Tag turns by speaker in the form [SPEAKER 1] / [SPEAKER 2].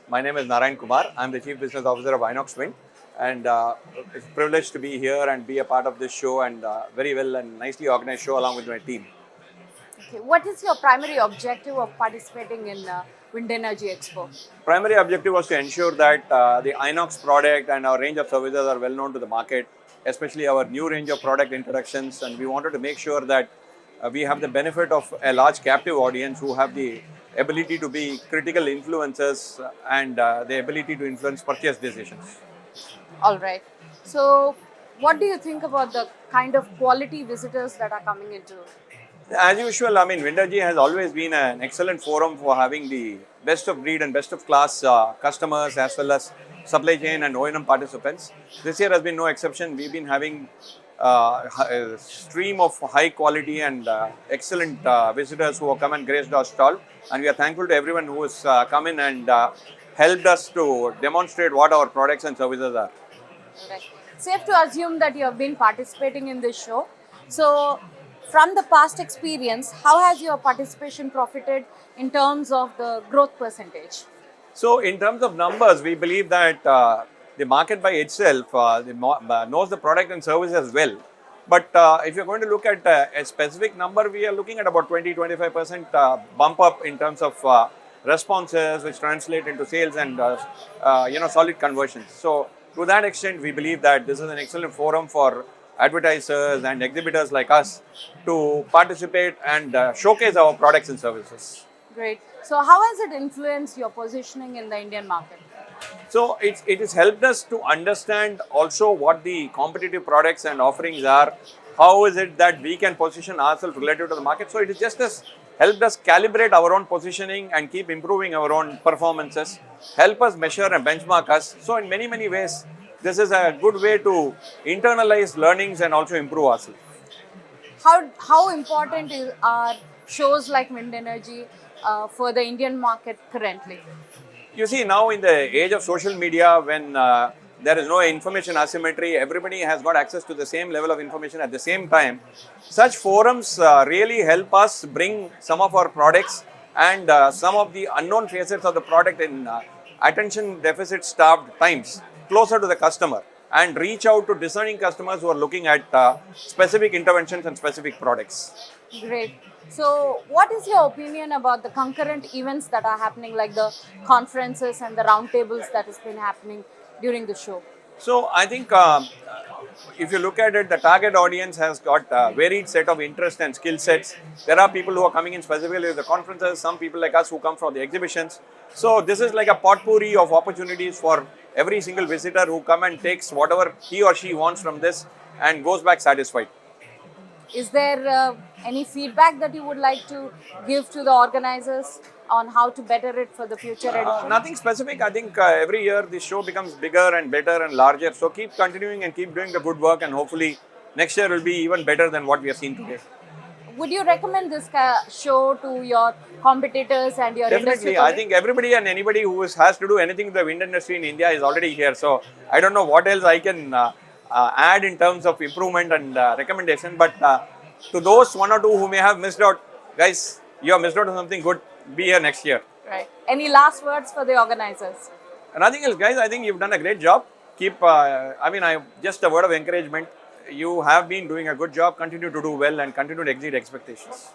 [SPEAKER 1] My name is Narayan Kumar. I'm the Chief Business Officer of Inox Wind, and it's a privilege to be here and be a part of this show and very well and nicely organized show along with my team.
[SPEAKER 2] Okay. What is your primary objective of participating in Windergy Expo?
[SPEAKER 1] Primary objective was to ensure that the Inox product and our range of services are well known to the market, especially our new range of product introductions, and we wanted to make sure that we have the benefit of a large captive audience who have the ability to be critical influencers and the ability to influence purchase decisions.
[SPEAKER 2] All right. So, what do you think about the kind of quality visitors that are coming into?
[SPEAKER 1] As usual, I mean, Windergy has always been an excellent forum for having the best of breed and best of class customers as well as supply chain and O&M participants. This year has been no exception. We've been having a stream of high quality and excellent visitors who have come and graced our stall. And we are thankful to everyone who has come in and helped us to demonstrate what our products and services are.
[SPEAKER 2] Right. Safe to assume that you have been participating in this show. So, from the past experience, how has your participation profited in terms of the growth percentage?
[SPEAKER 1] So, in terms of numbers, we believe that the market by itself knows the product and service as well. But if you're going to look at a specific number, we are looking at about 20-25% bump up in terms of responses, which translate into sales and solid conversions. So, to that extent, we believe that this is an excellent forum for advertisers and exhibitors like us to participate and showcase our products and services.
[SPEAKER 2] Great. So, how has it influenced your positioning in the Indian market?
[SPEAKER 1] So, it has helped us to understand also what the competitive products and offerings are. How is it that we can position ourselves relative to the market? So, it is just has helped us calibrate our own positioning and keep improving our own performances, help us measure and benchmark us. So, in many ways, this is a good way to internalize learnings and also improve ourselves.
[SPEAKER 2] How important are shows like Windergy for the Indian market currently?
[SPEAKER 1] You see, now in the age of social media, when there is no information asymmetry, everybody has got access to the same level of information at the same time. Such forums really help us bring some of our products and some of the unknown facets of the product in attention deficit starved times closer to the customer and reach out to discerning customers who are looking at specific interventions and specific products.
[SPEAKER 2] Great. So, what is your opinion about the concurrent events that are happening, like the conferences and the roundtables that has been happening during the show?
[SPEAKER 1] So, I think if you look at it, the target audience has got a varied set of interests and skill sets. There are people who are coming in specifically to the conferences, some people like us who come from the exhibitions. So, this is like a potpourri of opportunities for every single visitor who come and takes whatever he or she wants from this and goes back satisfied.
[SPEAKER 2] Is there any feedback that you would like to give to the organizers on how to better it for the future edition?
[SPEAKER 1] Nothing specific. I think every year this show becomes bigger and better and larger. So keep continuing and keep doing the good work, and hopefully next year will be even better than what we have seen today.
[SPEAKER 2] Would you recommend this show to your competitors and your industry
[SPEAKER 1] Definitely. I think everybody and anybody who has to do anything in the wind industry in India is already here. So I don't know what else I can add in terms of improvement and recommendation. But to those one or two who may have missed out, guys, you have missed out on something good. Be here next year.
[SPEAKER 2] Right. Any last words for the organizers?
[SPEAKER 1] Nothing else, guys. I think you've done a great job. Keep, just a word of encouragement. You have been doing a good job. Continue to do well and continue to exceed expectations.